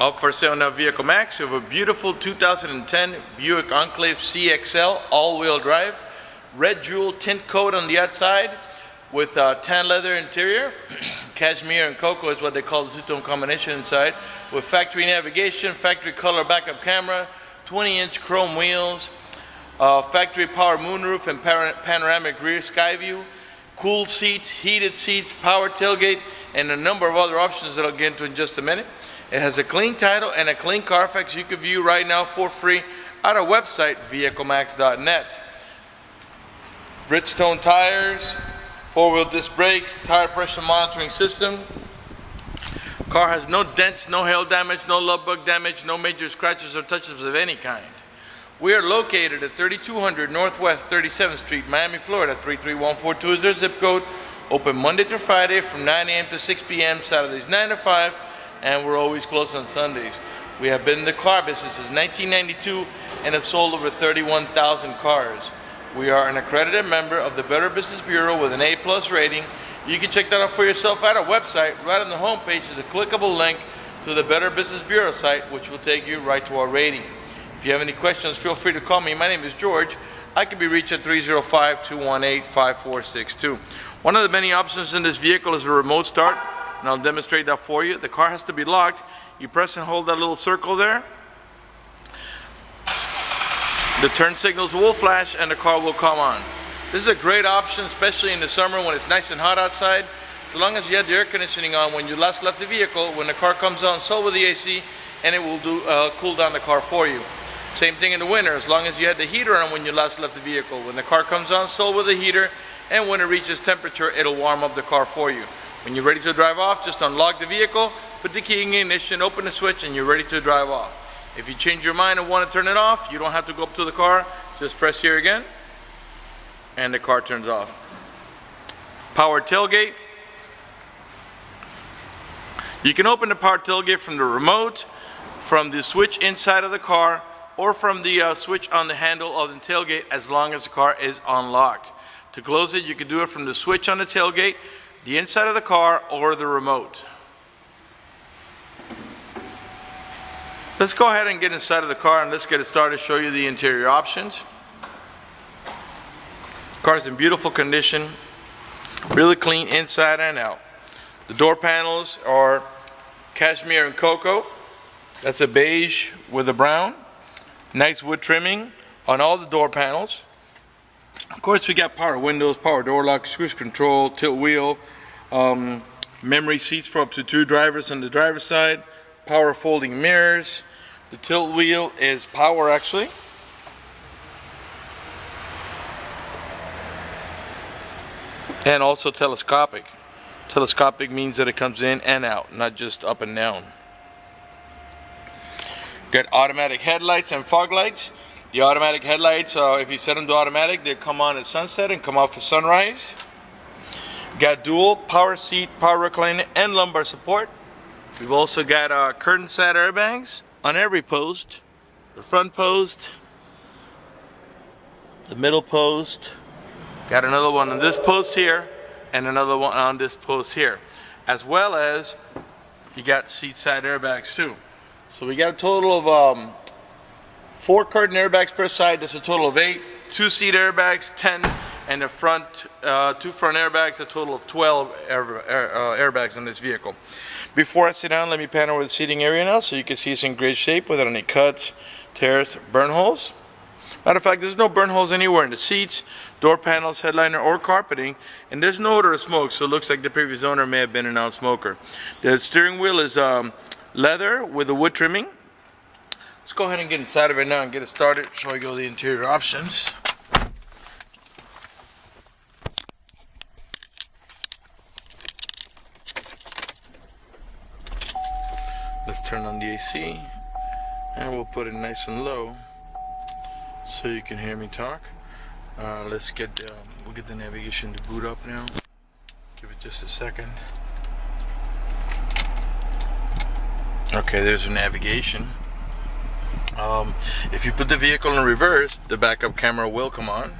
Up for sale now, Vehiclemax. We have a beautiful 2010 Buick Enclave CXL all-wheel drive. Red jewel tint coat on the outside with tan leather interior. Cashmere and cocoa is what they call the two-tone combination inside. With factory navigation, factory color backup camera, 20-inch chrome wheels, factory power moonroof and panoramic rear sky view, cool seats, heated seats, power tailgate, and a number of other options that I'll get into in just a minute. It has a clean title and a clean Carfax you can view right now for free at our website, vehiclemax.net. Bridgestone tires, four-wheel disc brakes, tire pressure monitoring system. Car has no dents, no hail damage, no love bug damage, no major scratches or touches of any kind. We are located at 3200 Northwest 37th Street, Miami, Florida, 33142 is their zip code. Open Monday through Friday from 9 a.m. to 6 p.m., Saturdays 9 to 5, and we're always closed on Sundays. We have been in the car business since 1992 and have sold over 31,000 cars. We are an accredited member of the Better Business Bureau with an A+ rating. You can check that out for yourself at our website. Right on the home page is a clickable link to the Better Business Bureau site, which will take you right to our rating. If you have any questions, feel free to call me. My name is George. I can be reached at 305-218-5462. One of the many options in this vehicle is a remote start, and I'll demonstrate that for you. The car has to be locked. You press and hold that little circle there. The turn signals will flash and the car will come on. This is a great option, especially in the summer when it's nice and hot outside. So long as you had the air conditioning on when you last left the vehicle, when the car comes on, so will the AC, and it will cool down the car for you. Same thing in the winter, as long as you had the heater on when you last left the vehicle. When the car comes on, so will the heater, and when it reaches temperature, it'll warm up the car for you. When you're ready to drive off, just unlock the vehicle, put the key in ignition, open the switch, and you're ready to drive off. If you change your mind and want to turn it off, you don't have to go up to the car. Just press here again, and the car turns off. Power tailgate. You can open the power tailgate from the remote, from the switch inside of the car, or from the switch on the handle of the tailgate, as long as the car is unlocked. To close it, you can do it from the switch on the tailgate, the inside of the car, or the remote. Let's go ahead and get inside of the car and let's get it started, show you the interior options. The car's in beautiful condition, really clean inside and out. The door panels are cashmere and cocoa. That's a beige with a brown. Nice wood trimming on all the door panels. Of course, we got power windows, power door locks, cruise control, tilt wheel, memory seats for up to 2 drivers on the driver's side, power folding mirrors. The tilt wheel is power actually. And also telescopic. Telescopic means that it comes in and out, not just up and down. Got automatic headlights and fog lights. The automatic headlights, if you set them to automatic, they come on at sunset and come off at sunrise. Got dual power seat, power recliner, and lumbar support. We've also got curtain side airbags on every post. The front post, the middle post. Got another one on this post here, and another one on this post here. As well as, you got seat side airbags too. So we got a total of 4 curtain airbags per side. That's a total of 8. 2 seat airbags, 10, and the front 2 front airbags, a total of 12 airbags in this vehicle. Before I sit down, let me pan over the seating area now so you can see it's in great shape without any cuts, tears, burn holes. Matter of fact, there's no burn holes anywhere in the seats, door panels, headliner, or carpeting, and there's no odor of smoke, so it looks like the previous owner may have been a non-smoker. The steering wheel is leather with a wood trimming. Let's go ahead and get inside of it now and get it started, show you all the interior options. Let's turn on the AC and we'll put it nice and low so you can hear me talk. Let's get we'll get the navigation to boot up now. Give it just a second. Okay, there's the navigation. If you put the vehicle in reverse, the backup camera will come on,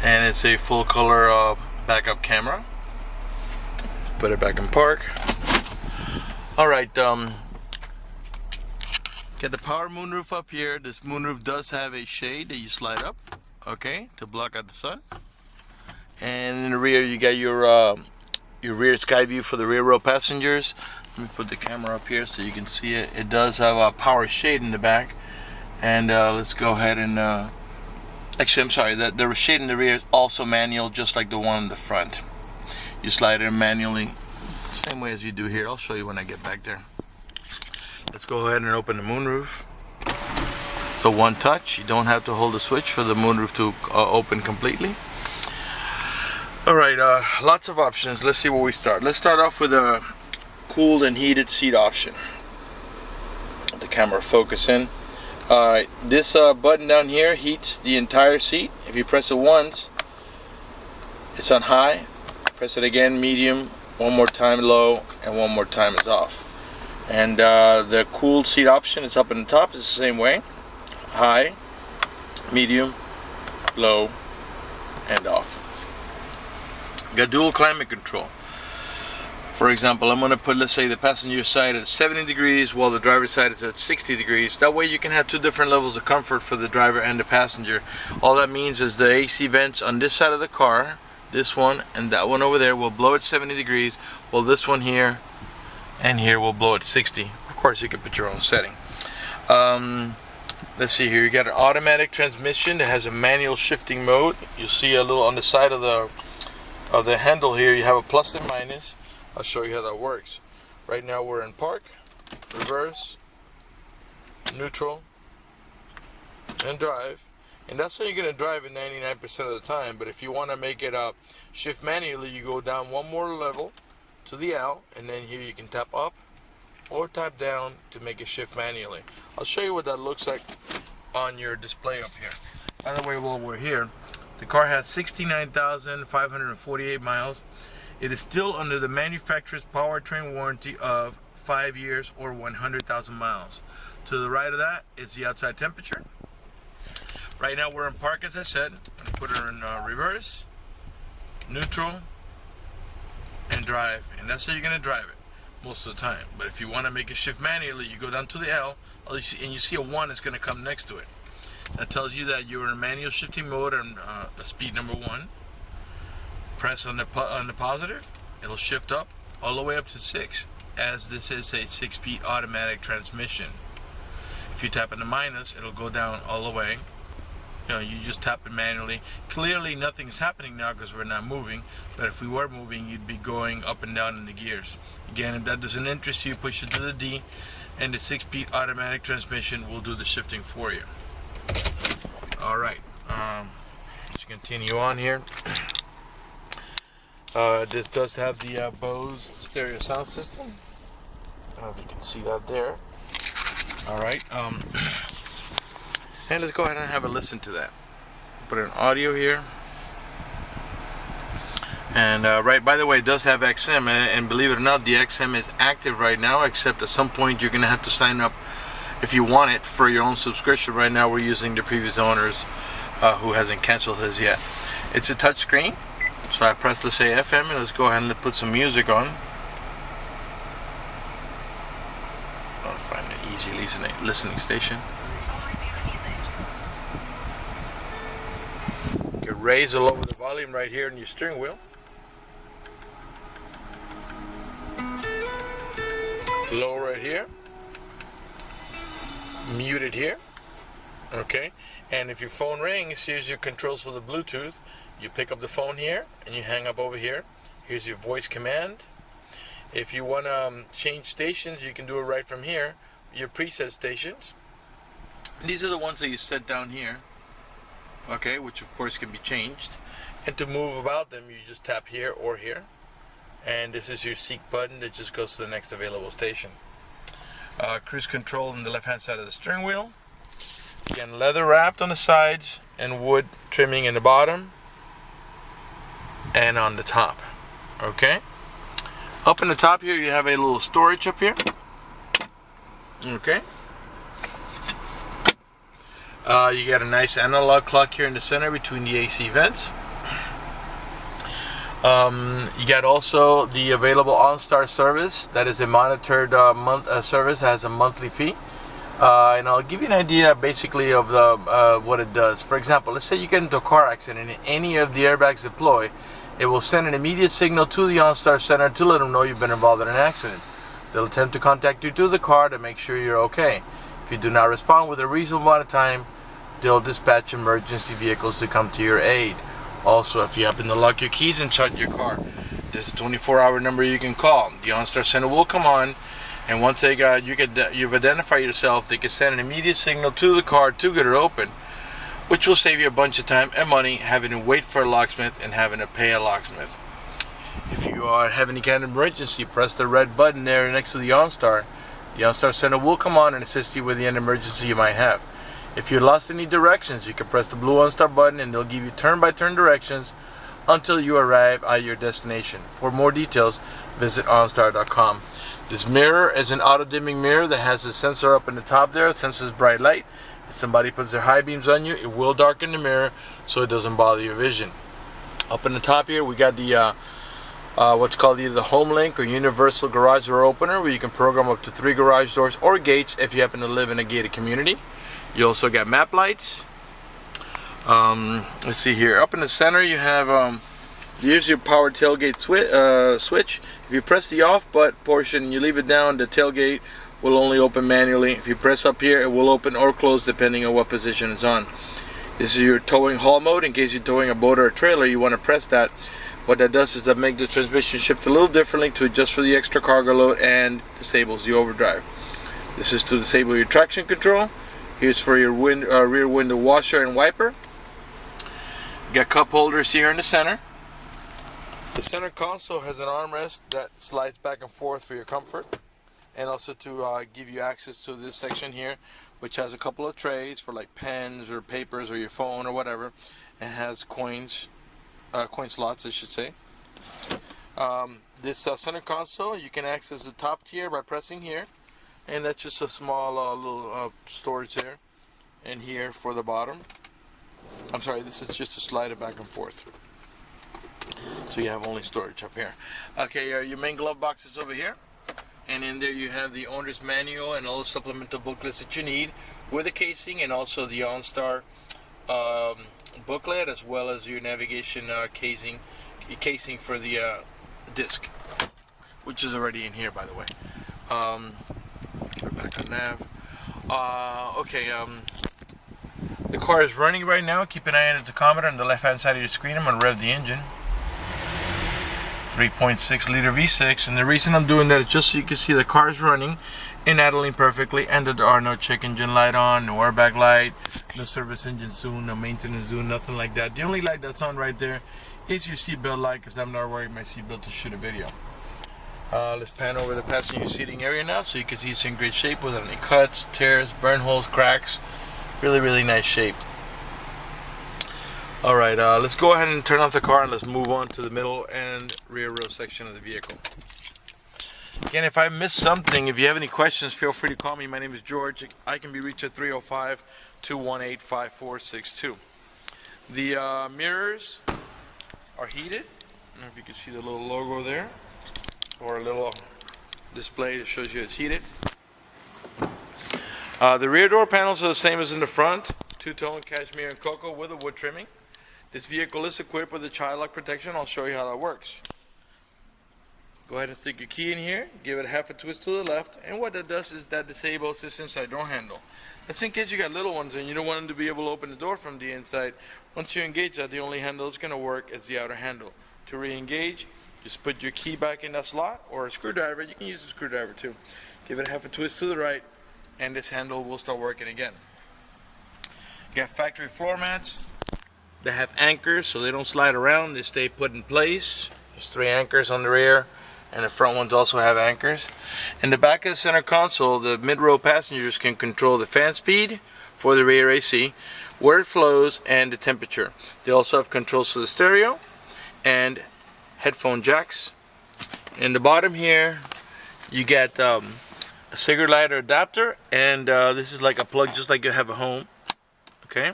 and it's a full color backup camera. Put it back in park. Alright, get the power moonroof up here. This moonroof does have a shade that you slide up, okay, to block out the sun. And in the rear you got your rear sky view for the rear row passengers. Let me put the camera up here so you can see it. It does have a power shade in the back. And let's go ahead and actually, I'm sorry, the shade in the rear is also manual, just like the one in the front. You slide it manually, same way as you do here. I'll show you when I get back there. Let's go ahead and open the moonroof. So one touch, you don't have to hold the switch for the moonroof to open completely. Alright, lots of options. Let's see where we start. Let's start off with a cooled and heated seat option. Let the camera focus in. Alright, this button down here heats the entire seat. If you press it once, it's on high. Press it again, medium, one more time low, and one more time is off. And the cooled seat option is up in the top. It's the same way. High, medium, low, and off. Got dual climate control. For example, I'm going to put, let's say, the passenger side at 70 degrees while the driver's side is at 60 degrees. That way you can have two different levels of comfort for the driver and the passenger. All that means is the AC vents on this side of the car, this one and that one over there, will blow at 70 degrees, while this one here and here will blow at 60. Of course, you can put your own setting. Let's see here. You got an automatic transmission that has a manual shifting mode. You'll see a little on the side of the handle here. You have a plus and minus. I'll show you how that works. Right now we're in park, reverse, neutral, and drive. And that's how you're going to drive it 99% of the time. But if you want to make it shift manually, you go down one more level to the L, and then here you can tap up or tap down to make it shift manually. I'll show you what that looks like on your display up here. By the way, while we're here, the car has 69,548 miles. It is still under the manufacturer's powertrain warranty of 5 years or 100,000 miles. To the right of that is the outside temperature. Right now we're in park, as I said. I'm going to put her in reverse, neutral, and drive. And that's how you're going to drive it most of the time. But if you want to make it shift manually, you go down to the L, and you see a 1 that's going to come next to it. That tells you that you're in manual shifting mode on speed number 1. Press on the positive, it'll shift up all the way up to 6, as this is a 6-speed automatic transmission. If you tap on the minus, it'll go down all the way. You just tap it manually. Clearly nothing's happening now because we're not moving, but if we were moving, you'd be going up and down in the gears. Again, if that doesn't interest you, push it to the D, and the 6-speed automatic transmission will do the shifting for you. Alright, let's continue on here. This does have the Bose stereo sound system. I don't know if you can see that there. Alright, and let's go ahead and have a listen to that. Put an audio here. And right, by the way, it does have XM, and believe it or not, the XM is active right now, except at some point you're going to have to sign up if you want it for your own subscription. Right now we're using the previous owners who hasn't canceled his yet. It's a touch screen, so I press, let's say, FM, and let's go ahead and put some music on. I'll find an easy listening station. You can raise or lower the volume right here in your steering wheel. Lower it here. Mute it here. Okay, and if your phone rings, here's your controls for the Bluetooth. You pick up the phone here and you hang up over here. Here's your voice command. If you want to change stations, you can do it right from here. Your preset stations. These are the ones that you set down here, okay, which of course can be changed. And to move about them, you just tap here or here. And this is your seek button that just goes to the next available station. Cruise control on the left hand side of the steering wheel. Again, leather wrapped on the sides and wood trimming in the bottom and on the top. Okay, up in the top here you have a little storage up here. Okay, you got a nice analog clock here in the center between the AC vents. You got also the available OnStar service. That is a monitored service, has a monthly fee. And I'll give you an idea basically of the what it does. For example, let's say you get into a car accident and any of the airbags deploy. It will send an immediate signal to the OnStar center to let them know you've been involved in an accident. They'll attempt to contact you through the car to make sure you're okay. If you do not respond with a reasonable amount of time, they'll dispatch emergency vehicles to come to your aid. Also, if you happen to lock your keys and shut your car, there's a 24-hour number you can call. The OnStar center will come on, and once they got you've identified yourself, they can send an immediate signal to the car to get it open, which will save you a bunch of time and money having to wait for a locksmith and having to pay a locksmith. If you have any kind of emergency, press the red button there next to the OnStar. The OnStar center will come on and assist you with any emergency you might have. If you lost any directions, you can press the blue OnStar button and they'll give you turn-by-turn directions until you arrive at your destination. For more details, visit OnStar.com. This mirror is an auto-dimming mirror that has a sensor up in the top there. It senses bright light. If somebody puts their high beams on you, it will darken the mirror so it doesn't bother your vision. Up in the top here, we got the what's called either the Home Link or Universal Garage Door Opener, where you can program up to 3 garage doors or gates if you happen to live in a gated community. You also got map lights. Let's see here. Up in the center, you have here's your power tailgate switch. If you press the off portion and you leave it down, the tailgate will only open manually. If you press up here, it will open or close depending on what position it's on. This is your towing haul mode. In case you're towing a boat or a trailer, you want to press that. What that does is that make the transmission shift a little differently to adjust for the extra cargo load and disables the overdrive. This is to disable your traction control. Here's for your rear window washer and wiper. You got cup holders here in the center. The center console has an armrest that slides back and forth for your comfort, and also to give you access to this section here, which has a couple of trays for like pens or papers or your phone or whatever, and has coin slots, I should say. This center console, you can access the top tier by pressing here, and that's just a small little storage there, and here for the bottom. I'm sorry, this is just to slide it back and forth, so you have only storage up here. Okay, your main glove box is over here, and in there you have the owner's manual and all the supplemental booklets that you need with the casing, and also the OnStar booklet, as well as your navigation casing for the disc, which is already in here, by the way. We're back on nav. The car is running right now. Keep an eye on the tachometer on the left hand side of your screen. I'm going to rev the engine. 3.6 liter V6, and the reason I'm doing that is just so you can see the car is running and idling perfectly, and that there are no check engine light on, no airbag light, no service engine soon, no maintenance soon, nothing like that. The only light that's on right there is your seatbelt light, because I'm not wearing my seatbelt to shoot a video. Let's pan over the passenger seating area now so you can see it's in great shape without any cuts, tears, burn holes, cracks. Really nice shape. Alright, let's go ahead and turn off the car and let's move on to the middle and rear row section of the vehicle. Again, if I missed something, if you have any questions, feel free to call me. My name is George. I can be reached at 305-218-5462. The mirrors are heated. I don't know if you can see the little logo there, or a little display that shows you it's heated. The rear door panels are the same as in the front. Two-tone cashmere and cocoa with a wood trimming. This vehicle is equipped with a child lock protection. I'll show you how that works. Go ahead and stick your key in here, give it half a twist to the left, and what that does is that disables this inside door handle. That's in case you got little ones and you don't want them to be able to open the door from the inside. Once you engage that, the only handle that's going to work is the outer handle. To re-engage, just put your key back in that slot, or a screwdriver. You can use a screwdriver too. Give it half a twist to the right, and this handle will start working again. You got factory floor mats. They have anchors so they don't slide around, they stay put in place. There's 3 anchors on the rear, and the front ones also have anchors. In the back of the center console, the mid-row passengers can control the fan speed for the rear AC, where it flows, and the temperature. They also have controls to the stereo and headphone jacks. In the bottom here, you get a cigarette lighter adapter, and this is like a plug just like you have at home. Okay.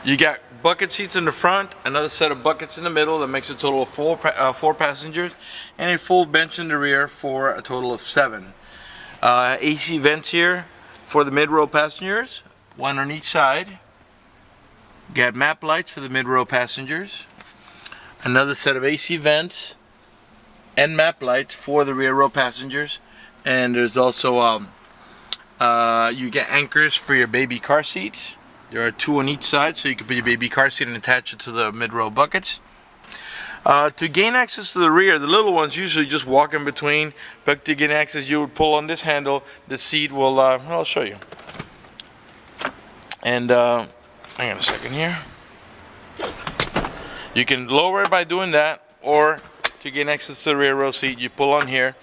You got bucket seats in the front, another set of buckets in the middle that makes a total of four passengers, and a full bench in the rear for a total of 7. AC vents here for the mid-row passengers, one on each side. Got map lights for the mid-row passengers. Another set of AC vents and map lights for the rear row passengers. And there's also you get anchors for your baby car seats. There are 2 on each side, so you can put your baby car seat and attach it to the mid-row buckets. To gain access to the rear, the little ones usually just walk in between, but to gain access you would pull on this handle, the seat will, I'll show you. And hang on a second here. You can lower it by doing that, or to gain access to the rear row seat, you pull on here.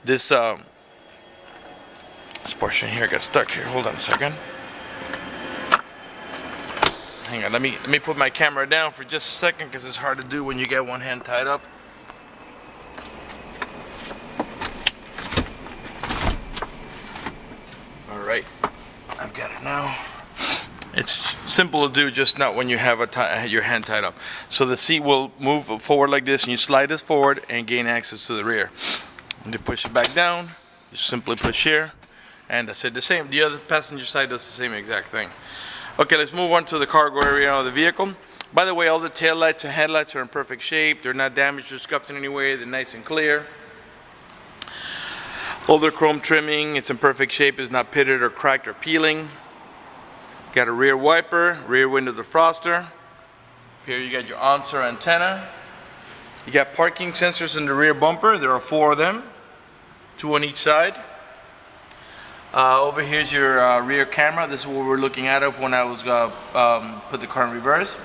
This portion here got stuck here. Hold on a second. Hang on, let me put my camera down for just a second because it's hard to do when you get one hand tied up. All right, I've got it now. It's simple to do, just not when you have your hand tied up. So the seat will move forward like this, and you slide this forward and gain access to the rear. And to push it back down, you simply push here, and that's it. The same. The other passenger side does the same exact thing. Okay, let's move on to the cargo area of the vehicle. By the way, all the tail lights and headlights are in perfect shape. They're not damaged or scuffed in any way. They're nice and clear. All the chrome trimming, it's in perfect shape. It's not pitted or cracked or peeling. Got a rear wiper, rear window defroster. Here you got your on-star antenna. You got parking sensors in the rear bumper. There are 4 of them, 2 on each side. Over here's your rear camera. This is what we're looking at when I was put the car in reverse.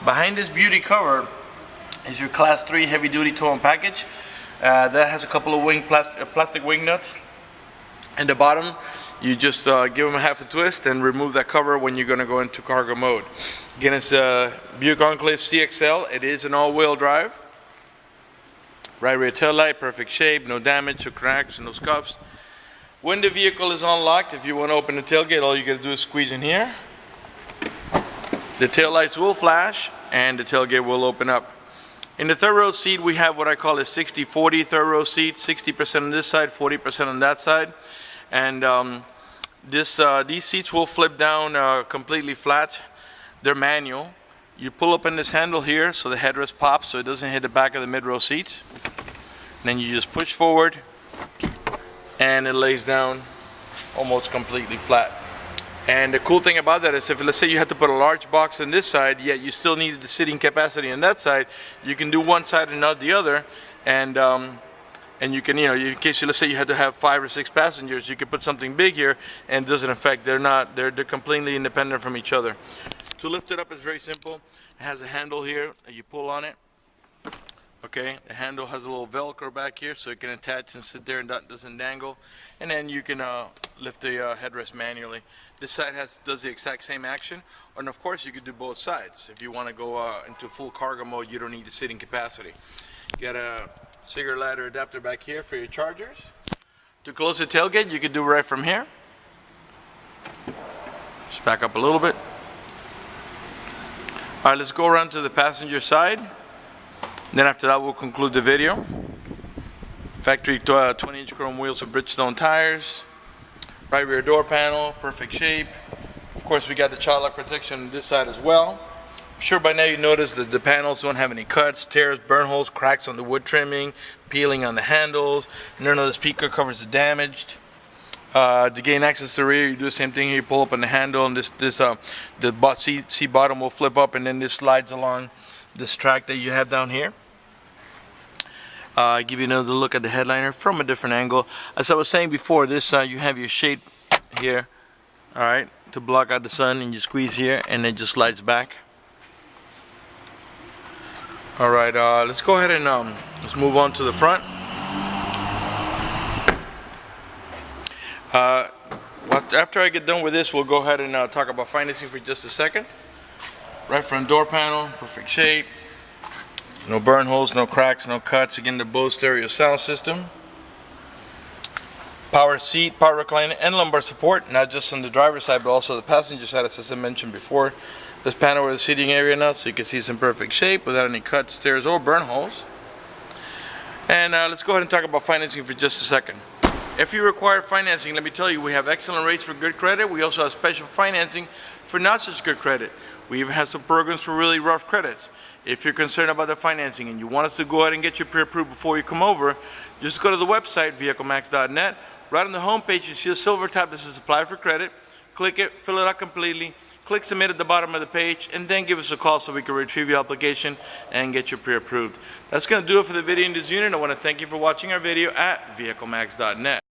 Behind this beauty cover is your Class 3 heavy-duty towing package. That has a couple of plastic wing nuts. And the bottom, you just give them a half a twist and remove that cover when you're going to go into cargo mode. Again, it's a Buick Enclave CXL. It is an all-wheel drive. Right rear tail light, perfect shape, no damage, no cracks, no scuffs. When the vehicle is unlocked, if you want to open the tailgate, all you got to do is squeeze in here. The tail lights will flash and the tailgate will open up. In the third row seat, we have what I call a 60-40 third row seat, 60% on this side, 40% on that side. And these seats will flip down completely flat. They're manual. You pull up on this handle here so the headrest pops so it doesn't hit the back of the mid-row seats. And then you just push forward and it lays down almost completely flat. And the cool thing about that is if, let's say you had to put a large box on this side, yet you still needed the seating capacity on that side, you can do one side and not the other. And you can, in case let's say you had to have 5 or 6 passengers, you could put something big here and it doesn't affect, they're completely independent from each other. To lift it up is very simple. It has a handle here, you pull on it. Okay, the handle has a little Velcro back here so it can attach and sit there and doesn't dangle. And then you can lift the headrest manually. This side does the exact same action. And of course you could do both sides. If you want to go into full cargo mode, you don't need the seating capacity. You got a cigarette lighter adapter back here for your chargers. To close the tailgate, you could do right from here. Just back up a little bit. All right, let's go around to the passenger side. Then after that, we'll conclude the video. Factory 20-inch chrome wheels with Bridgestone tires. Right rear door panel, perfect shape. Of course, we got the child lock protection on this side as well. I'm sure by now you noticed that the panels don't have any cuts, tears, burn holes, cracks on the wood trimming, peeling on the handles. None of the speaker covers are damaged. To gain access to the rear, you do the same thing here. You pull up on the handle, and the seat bottom will flip up, and then this slides along this track that you have down here. Give you another look at the headliner from a different angle. As I was saying before, this you have your shade here, all right, to block out the sun, and you squeeze here, and it just slides back. All right, let's go ahead and let's move on to the front. After I get done with this, we'll go ahead and talk about financing for just a second. Right front door panel, perfect shape. No burn holes, no cracks, no cuts. Again, the Bose stereo sound system. Power seat, power recliner, and lumbar support, not just on the driver's side, but also the passenger side, as I mentioned before. Let's pan over the seating area now so you can see it's in perfect shape without any cuts, tears, or burn holes. And let's go ahead and talk about financing for just a second. If you require financing, let me tell you, we have excellent rates for good credit. We also have special financing for not such good credit. We even have some programs for really rough credits. If you're concerned about the financing and you want us to go ahead and get you pre-approved before you come over, just go to the website, vehiclemax.net. Right on the home page, you see a silver tab that says apply for credit. Click it, fill it out completely, click submit at the bottom of the page, and then give us a call so we can retrieve your application and get you pre-approved. That's going to do it for the video in this unit. I want to thank you for watching our video at vehiclemax.net.